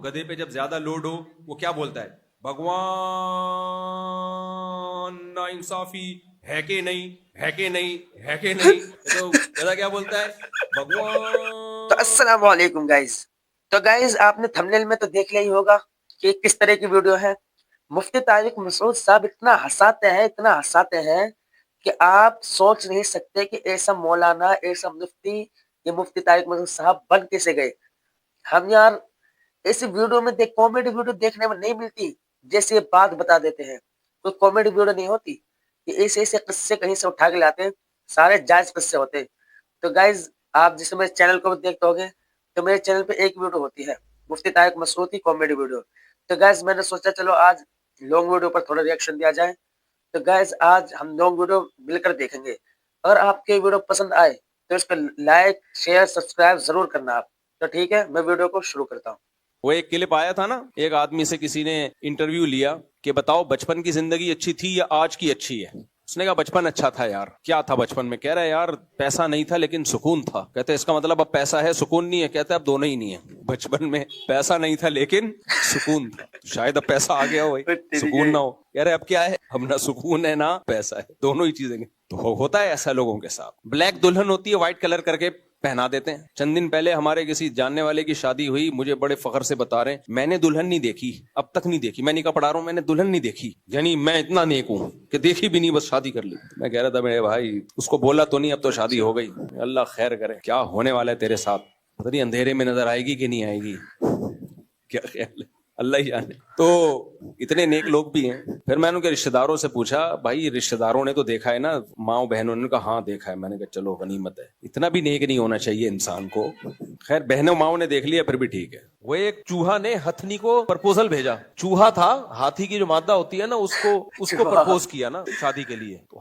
गधे पे जब ज्यादा लोड हो वो क्या बोलता है, भगवान नाइंसाफी है कि नहीं, है कि नहीं, है कि नहीं। तो गधा क्या बोलता है, भगवान। तो अस्सलाम वालेकुम गाइस। तो गाइस आपने थंबनेल में तो देख लिया ही होगा कि किस तरह की वीडियो है। मुफ्ती तारिक मसूद साहब इतना हंसाते हैं कि आप सोच नहीं सकते कि ऐसा मौलाना, ऐसा मुफ्ती, ये मुफ्ती तारिक मसूद साहब बन कैसे गए। हम यार ऐसी वीडियो में कॉमेडी वीडियो देखने में नहीं मिलती, जैसे ये बात बता देते हैं। तो कॉमेडी वीडियो नहीं होती, ये ऐसे ऐसे किस्से कहीं से उठा के लाते हैं, सारे जायज किस्से होते हैं। तो गाइज आप जिस मेरे चैनल को भी देखते होगे तो मेरे चैनल पे एक वीडियो होती है मुफ्ती तारिक मसूद की कॉमेडी वीडियो। तो गाइज मैंने सोचा चलो आज लॉन्ग वीडियो पर थोड़ा रिएक्शन दिया जाए। तो गाइज आज हम लॉन्ग वीडियो मिलकर देखेंगे। अगर आपके वीडियो पसंद आए तो इसको लाइक शेयर सब्सक्राइब जरूर करना आप। तो ठीक है, मैं वीडियो को शुरू करता हूँ। वो एक क्लिप आया था ना, एक आदमी से किसी ने इंटरव्यू लिया कि बताओ बचपन की जिंदगी अच्छी थी या आज की अच्छी है। उसने कहा बचपन अच्छा था यार। क्या था बचपन में? कह रहा है यार पैसा नहीं था लेकिन सुकून था। कहते इसका मतलब अब पैसा है सुकून नहीं है? कहते अब दोनों ही नहीं है। बचपन में पैसा नहीं था लेकिन सुकून था, शायद अब पैसा आ गया हो सुकून ना हो। कह रहे अब क्या है, अब ना सुकून है ना पैसा है, दोनों ही चीजें। तो होता है ऐसा लोगों के साथ। ब्लैक दुल्हन होती है, व्हाइट कलर करके पहना देते हैं। चंद दिन पहले हमारे किसी जानने वाले की शादी हुई, मुझे बड़े फख्र से बता रहे हैं मैंने दुल्हन नहीं देखी, अब तक नहीं देखी। मैं निकाह पढ़ा रहा हूं, मैंने दुल्हन नहीं देखी, यानी मैं इतना नेक हूं कि देखी भी नहीं, बस शादी कर ली। मैं कह रहा था मेरे भाई उसको बोला तो नहीं, अब तो शादी हो गई। अल्लाह खैर करे, क्या होने वाला है तेरे साथ पता नहीं, अंधेरे में नजर आएगी कि नहीं आएगी, क्या ख्याल है, अल्लाह ही जाने। तो इतने नेक लोग भी हैं। फिर मैंने उनके रिश्तेदारों से पूछा, भाई रिश्तेदारों ने तो देखा है ना, माँ बहनों ने कहा हाँ देखा है। मैंने कहा चलो गनीमत है, इतना भी नेक नहीं होना चाहिए इंसान को। खैर बहनों माओ ने देख लिया फिर भी ठीक है। वो एक चूहा ने हथनी को प्रपोजल भेजा। चूहा था, हाथी की जो मादा होती है ना उसको प्रपोज किया ना शादी के लिए। तो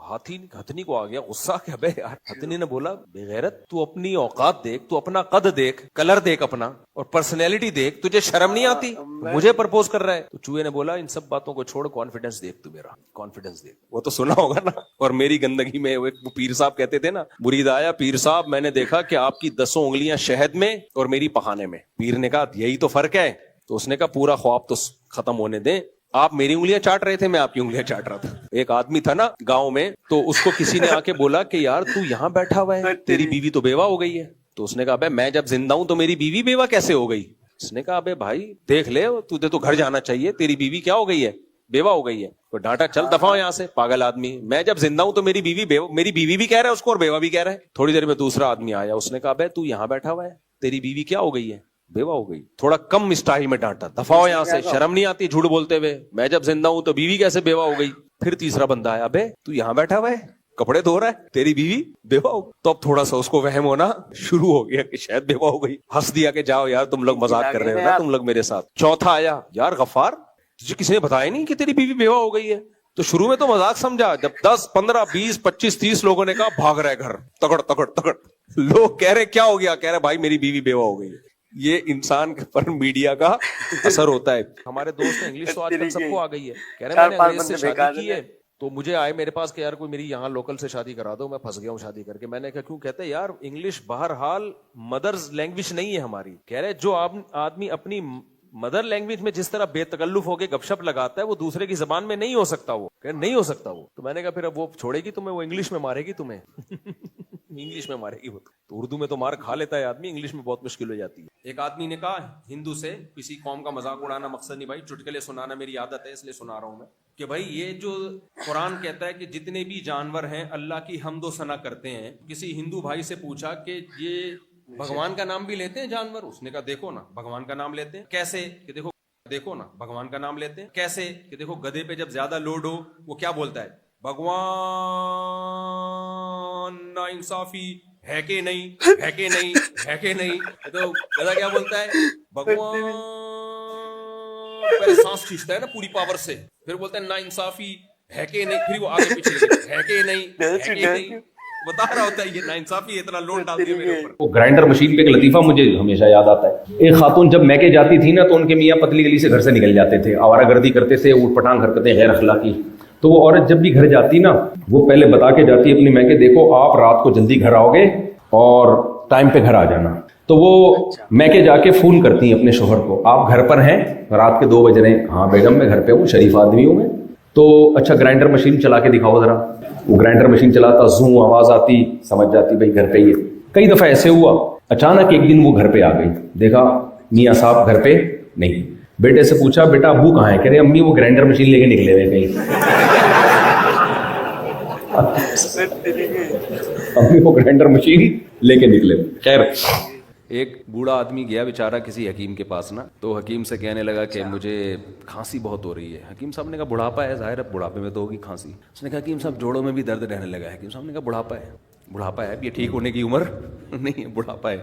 हथनी को आ गया गुस्सा, क्या बे यार। हथनी ने बोला बेगैरत, तू अपनी औकात देख, तू अपना कद देख, कलर देख अपना, और पर्सनैलिटी देख, तुझे शर्म नहीं आती? मुझे प्रपोज कर रहा है। तो चूहे ने बोला इन सब बातों को छोड़, कॉन्फिडेंस देख तू मेरा, कॉन्फिडेंस देख। वो तो सुना होगा ना। और मेरी गंदगी में वो पीर साहब कहते थे ना, मुरीद आया, पीर साहब मैंने देखा कि आपकी 10 उंगलियां शहद में और मेरी पखाने में। पीर ने कहा यही तो फर्क है। तो उसने कहा पूरा ख्वाब तो खत्म होने दें, आप मेरी उंगलियां चाट रहे थे, मैं आपकी उंगलियां चाट रहा था। एक आदमी था ना गांव में, तो उसको किसी ने आके बोला कि यार तू यहाँ बैठा हुआ है, तेरी बीवी तो बेवा हो गई है। तो उसने कहा मैं जब जिंदा हूं तो मेरी बीवी बेवा कैसे हो गई? उसने कहा अबे भाई देख ले, तुझे तो घर जाना चाहिए, तेरी बीवी क्या हो गई है, बेवा हो गई है। तो डांटा चल दफा हो यहाँ से पागल आदमी, मैं जब जिंदा हूं तो मेरी बीवी भी कह रहा है उसको और बेवा भी कह रहा है। थोड़ी देर में दूसरा आदमी आया, उसने कहा अबे तू यहाँ बैठा हुआ है, तेरी बीवी क्या हो गई है, बेवा हो गई। थोड़ा कम स्टाइल में डांटा, दफा हो यहाँ से, शर्म नहीं आती झूठ बोलते हुए, मैं जब जिंदा हूं तो बीवी कैसे बेवा हो गई। फिर तीसरा बंदा आया, अबे तू यहाँ बैठा हुआ है, कपड़े धो रहा है, तेरी बीवी बेवा हो। तो अब थोड़ा सा उसको वहम होना शुरू हो गया कि शायद बेवा हो गई। हंस दिया कि जाओ यार तुम लोग मजाक कर रहे हो ना तुम लोग मेरे साथ। चौथा आया, यार गफ्फार तुझे किसी ने बताया नहीं कि तेरी बीवी बेवा हो गई है? तो शुरू में तो मजाक समझा, जब 10 15 20 25 30 लोगों ने कहा भाग रहा है घर, तगड़ तगड़ तगड़। लोग कह रहे क्या हो गया? कह रहे भाई मेरी बीवी बेवा हो गई है। ये इंसान पर मीडिया का असर होता है। हमारे दोस्त इंग्लिश तो आजकल सबको आ गई है, कह रहे मैंने अंग्रेज से शादी की है। तो मुझे आए मेरे पास कि यार कोई मेरी यहाँ लोकल से शादी करा दो, मैं फंस गया हूँ शादी करके। मैंने कहा क्यों? कहते यार इंग्लिश बहरहाल मदर्स लैंग्वेज नहीं है हमारी। कह रहे जो आदमी अपनी मदर लैंग्वेज में जिस तरह बेतकल्लुफ होके गपशप लगाता है वो दूसरे की जबान में नहीं हो सकता। वो कह नहीं हो सकता वो। तो मैंने कहा फिर अब वो छोड़ेगी तुम्हें, वो इंग्लिश में मारेगी तुम्हें। इंग्लिश में मारेगी वो तो उर्दू में तो मार खा लेता है आदमी, इंग्लिश में बहुत मुश्किल हो जाती है। एक आदमी ने कहा हिंदू से, किसी कौम का मजाक उड़ाना मकसद नहीं भाई, चुटकुले सुनाना मेरी आदत है इसलिए सुना रहा हूं मैं, कि भाई ये जो कुरान कहता है कि जितने भी जानवर हैं अल्लाह की हम्दो सना करते हैं। किसी हिंदू भाई से पूछा कि ये भगवान का नाम भी लेते हैं जानवर? उसने कहा देखो ना भगवान का नाम लेते हैं। कैसे? कि देखो ना भगवान का नाम लेते हैं। कैसे? कि देखो गधे पे जब ज्यादा लोड हो वो क्या बोलता है, भगवान नाइंसाफी है कि नहीं, है कि नहीं, है कि नहीं। तो गधा क्या बोलता है, भगवान। पहले सांस खींचता है ना पूरी पावर से, फिर बोलता है नाइंसाफी है कि नहीं, फिर वो आगे पीछे है कि नहीं, है कि नहीं बता रहा होता है। ये नाइंसाफी इतना लोड डालती है मेरे ऊपर। वो ग्राइंडर मशीन पे एक लतीफा मुझे हमेशा याद आता है। एक खातून जब मैके जाती थी ना तो उनके मियाँ पतली गली से घर से निकल जाते थे, आवारागर्दी करते थे, ऊटपटांग हरकतें गैर अखलाकी। तो वो औरत जब भी घर जाती ना, वो पहले बता के जाती अपनी मैके, देखो आप रात को जल्दी घर आओगे और टाइम पे घर आ जाना। تو وہ میکے جا کے فون کرتی ہیں اپنے شوہر کو, آپ گھر پر ہیں, رات کے 2 بج رہے ہیں. ہاں بیگم میں گھر پہ ہوں, شریف آدمی ہوں میں. تو اچھا گرائنڈر مشین چلا کے دکھاؤ ذرا. وہ گرائنڈر مشین چلاتا, زوں آواز آتی, سمجھ جاتی بھائی گھر پہ ہی ہے. کئی دفعہ ایسے ہوا, اچانک ایک دن وہ گھر پہ آ گئی, دیکھا میاں صاحب گھر پہ نہیں. بیٹے سے پوچھا بیٹا ابو کہاں ہے؟ کہہ رہے امی وہ گرائنڈر مشین لے کے نکلے ہوئے کہیں. امی وہ گرائنڈر مشین لے کے نکلے. خیر ایک بوڑھا آدمی گیا بیچارہ کسی حکیم کے پاس نا, تو حکیم سے کہنے لگا کہ مجھے کھانسی بہت ہو رہی ہے. حکیم صاحب نے کہا بڑھاپا ہے, ظاہر ہے بڑھاپے میں تو ہوگی کھانسی. اس نے کہا حکیم صاحب جوڑوں میں بھی درد رہنے لگا ہے. حکیم صاحب نے کہا بڑھاپا ہے. بڑھاپا ہے, اب یہ ٹھیک ہونے کی عمر نہیں ہے, بڑھاپا ہے.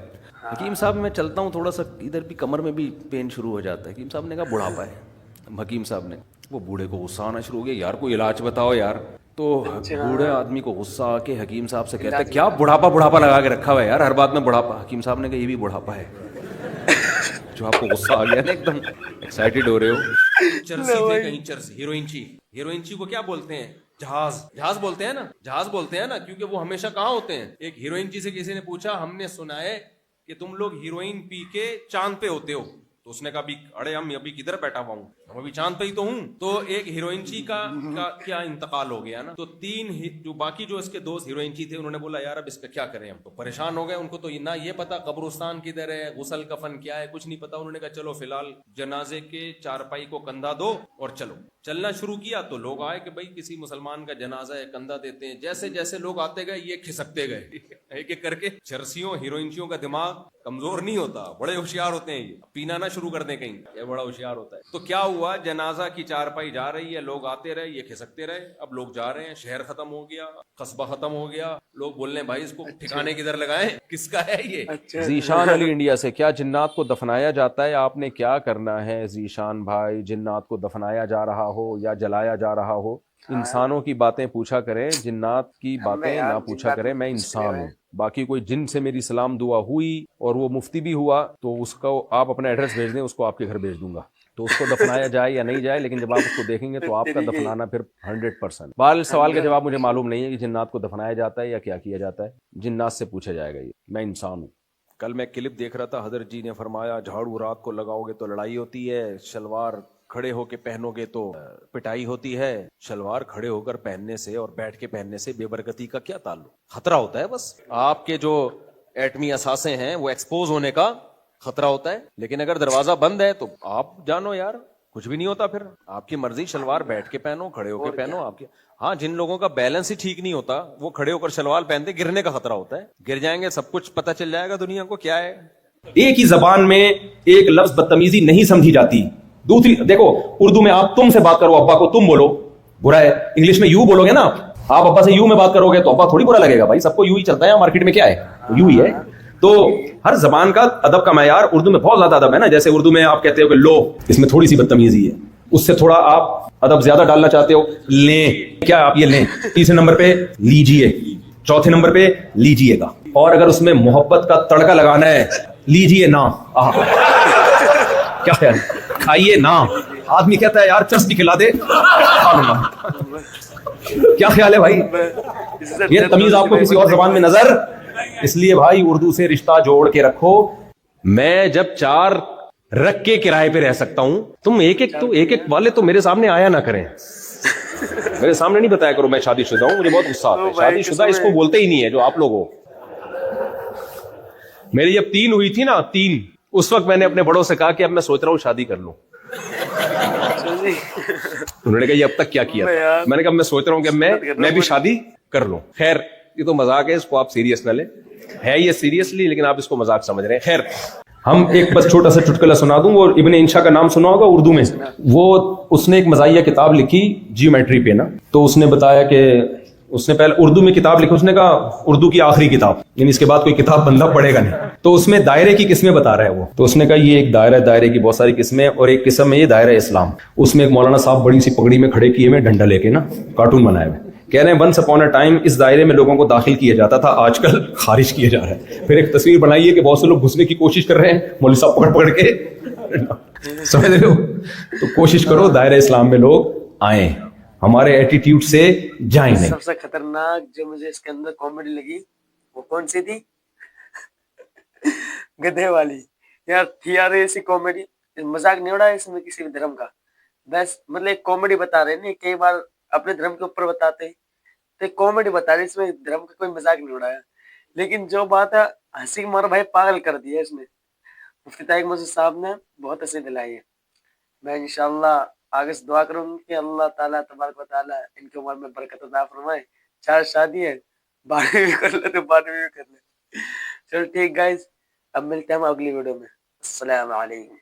حکیم صاحب میں چلتا ہوں تھوڑا سا ادھر بھی کمر میں بھی پین شروع ہو جاتا ہے. حکیم صاحب نے کہا بڑھاپا ہے. حکیم صاحب نے, وہ بوڑھے کو غصہ آنا شروع ہو گیا, یار کوئی علاج بتاؤ یار. تو بوڑھے آدمی کو غصہ آ کے حکیم صاحب سے کہتا ہے کیا بڑھاپا لگا کے رکھا ہوا ہے یار, ہر بات میں بڑھاپا. حکیم صاحب نے کہا یہ بھی بڑھاپا ہے. جو آپ کو غصہ آ گیا نا, ایک دم ایکسائٹیڈ ہو رہے ہو. چرسی تھے کہیں, چرسی, ہیروئنچی کو کیا بولتے ہیں؟ جہاز بولتے ہیں نا, جہاز بولتے ہیں نا, کیونکہ وہ ہمیشہ کہاں ہوتے ہیں. ایک ہیروئنچی سے کسی نے پوچھا ہم نے سنا ہے کہ تم لوگ ہیروئن پی کے چاند پہ ہوتے ہو. تو اس نے کہا ارے ہم ابھی کدھر بیٹھا ہوا ہوں, ہم ابھی چاند پہ ہی تو ہوں. تو ایک ہیروئنچی کا کیا انتقال ہو گیا نا. تو 3 جو باقی جو اس کے دوست ہیروئنچی تھے انہوں نے بولا یار اب اس کا کیا کریں, ہم تو پریشان ہو گئے. ان کو تو نہ یہ پتا قبرستان کدھر ہے, غسل کفن کیا ہے, کچھ نہیں پتا. انہوں نے کہا چلو فی الحال جنازے کے چارپائی کو کندھا دو اور چلو. چلنا شروع کیا تو لوگ آئے کہ بھائی کسی مسلمان کا جنازہ ہے, کندھا دیتے ہیں. جیسے جیسے لوگ آتے گئے یہ کھسکتے گئے ایک ایک کر کے. چرسیوں ہیروئنچیوں کا دماغ کمزور نہیں ہوتا, بڑے ہوشیار ہوتے ہیں. یہ پینا نہ شروع کر دیں کہیں, یہ بڑا ہوشیار ہوتا ہے. تو کیا ہوا, جنازہ کی چارپائی جا رہی ہے, لوگ آتے رہے, یہ کھسکتے رہے. اب لوگ جا رہے ہیں, شہر ختم ہو گیا, قصبہ ختم ہو گیا. لوگ بول رہے ہیں بھائی اس کو ٹھکانے کدھر لگائیں, کس کا ہے یہ. ذیشان علی انڈیا سے, کیا جنات کو دفنایا جاتا ہے؟ آپ نے کیا کرنا ہے ذیشان بھائی, جنات کو دفنایا جا رہا ہو یا جلایا جا رہا ہو, انسانوں کی باتیں پوچھا کریں, جنات کی باتیں نہ پوچھا کریں. میں انسان ہوں, باقی کوئی جن سے میری سلام دعا ہوئی اور وہ مفتی بھی ہوا تو اس کو آپ اپنا ایڈریس بھیج دیں, اس کو آپ کے گھر بھیج دوں گا. تو اس کو دفنایا جائے یا نہیں جائے, لیکن جب آپ اس کو دیکھیں گے تو آپ کا دفنانا پھر 100%. بال سوال کا جواب مجھے معلوم نہیں ہے کہ جنات کو دفنایا جاتا ہے یا کیا کیا جاتا ہے, جنات سے پوچھا جائے گا. یہ میں انسان ہوں. کل میں کلپ دیکھ رہا تھا, حضرت جی نے فرمایا جھاڑو رات کو لگاؤ گے تو لڑائی ہوتی ہے, شلوار کھڑے ہو کے پہنو گے تو پٹائی ہوتی ہے. شلوار کھڑے ہو کر پہننے سے اور بیٹھ کے پہننے سے بے برکتی کا کیا تعلق؟ خطرہ ہوتا ہے بس. آپ کے جو ایٹمی اثاثے ہیں وہ ایکسپوز ہونے کا خطرہ ہوتا ہے, لیکن اگر دروازہ بند ہے تو آپ جانو یار کچھ بھی نہیں ہوتا. پھر آپ کی مرضی, شلوار بیٹھ کے پہنو, کھڑے ہو کے پہنو. آپ کے ہاں جن لوگوں کا بیلنس ہی ٹھیک نہیں ہوتا وہ کھڑے ہو کر شلوار پہنتے, گرنے کا خطرہ ہوتا ہے. گر جائیں گے, سب کچھ پتہ چل جائے گا دنیا کو کیا ہے. ایک ہی زبان میں ایک لفظ بدتمیزی نہیں سمجھی جاتی. دوسری دیکھو, اردو میں آپ تم سے بات کرو, ابا کو تم بولو, برا ہے. انگلش میں یو بولو گے نا, آپ ابا سے یو میں بات کرو گے تو ابا تھوڑی برا لگے گا. بھائی سب کو یو ہی چلتا ہے, مارکیٹ میں کیا ہے یو ہی ہے. تو ہر زبان کا ادب کا معیار, اردو میں بہت زیادہ ادب ہے نا. جیسے اردو میں آپ کہتے ہو کہ لو, اس میں تھوڑی سی بدتمیزی ہے, اس سے تھوڑا آپ ادب زیادہ ڈالنا چاہتے ہو, لیں, کیا آپ یہ لیں. تیسرے نمبر پہ لیجیے, چوتھے نمبر پہ لیجیے گا. اور اگر اس میں محبت کا تڑکا لگانا ہے, لیجیے نا. کیا خیال, کھائیے نا. آدمی کہتا ہے یار چرس بھی کھلا دے, کیا خیال ہے بھائی؟ یہ تمیز آپ کو کسی اور زبان میں نظر, اس لیے بھائی اردو سے رشتہ جوڑ کے رکھو. میں جب 4 رکھ کے کرائے پہ رہ سکتا ہوں, تم ایک ایک والے تو میرے سامنے آیا نہ کریں, میرے سامنے نہیں بتایا کرو میں شادی شدہ ہوں. مجھے بہت غصہ آتا ہے, شادی شدہ اس کو بولتے ہی نہیں ہے جو آپ لوگ ہو. میری جب 3 ہوئی تھی نا, 3, اس وقت میں نے اپنے بڑوں سے کہا کہ اب میں سوچ رہا ہوں شادی کر لوں. انہوں نے کہا یہ اب تک کیا کیا؟ میں نے کہا میں سوچ رہا ہوں کہ میں بھی شادی کر لوں. خیر یہ تو مذاق ہے, اس کو آپ سیریس نہ لیں, ہے یہ سیریسلی, لیکن آپ اس کو مذاق سمجھ رہے ہیں. خیر ہم ایک بس چھوٹا سا چٹکلا سنا دوں. وہ ابن انشا کا نام سنا ہوگا اردو میں, وہ اس نے ایک مزاحیہ کتاب لکھی جیومیٹری پہ نا. تو اس نے بتایا کہ اس نے پہلے اردو میں کتاب لکھی, اس نے کہا اردو کی آخری کتاب, یعنی اس کے بعد کوئی کتاب بندہ پڑھے گا نہیں. تو اس میں دائرے کی قسمیں بتا رہا ہے وہ. تو اس نے کہا یہ ایک دائرہ, دائرے کی بہت ساری قسمیں, اور ایک قسم ہے یہ دائرہ اسلام. اس میں ایک مولانا صاحب بڑی سی پگڑی میں کھڑے کیے ہوئے, ڈنڈا لے کے نا, کارٹون بنائے ہوئے, کہہ رہے ہیں ونس اپون اے ٹائم اس دائرے میں لوگوں کو داخل کیا جاتا تھا, آج کل خارج کیا جا رہا ہے. پھر ایک تصویر بنائی ہے کہ بہت سے لوگ گھسنے کی کوشش کر رہے ہیں, مولوی صاحب پکڑ پکڑ کے, سمجھ رہے ہو. تو کوشش کرو دائرہ اسلام میں لوگ آئیں, ہمارے ایٹیٹیوڈ سے جائیں نہیں. سب سے خطرناک جو مجھے اس کے اندر کامیڈی لگی وہ کون سی تھی؟ गधे वाली यार थी यार ऐसी कॉमेडी, मजाक नहीं उड़ाया इसमें किसी भी धर्म का, बस मतलब एक कॉमेडी बता रहे नहीं, कई बार अपने धर्म के ऊपर बताते हैं, तो एक कॉमेडी बता रहे, इसमें धर्म का कोई मजाक नहीं उड़ाया, लेकिन जो बात है हंसी मार भाई पागल कर दिया इसमें। मुफ्ती तारिक मसूद साहब ने बहुत हंसी दिलाई है। मैं इंशाल्लाह आगे से दुआ करूंगा कि अल्लाह ताला तबारक व ताला इनकी उम्र में बरकत अता फरमाए। 4 शादी है, 12वीं भी कर ले तो 12वीं भी कर ले। चलो ठीक गाइस, अब मिलते हैं हम अगली वीडियो में। अस्सलाम वालेकुम।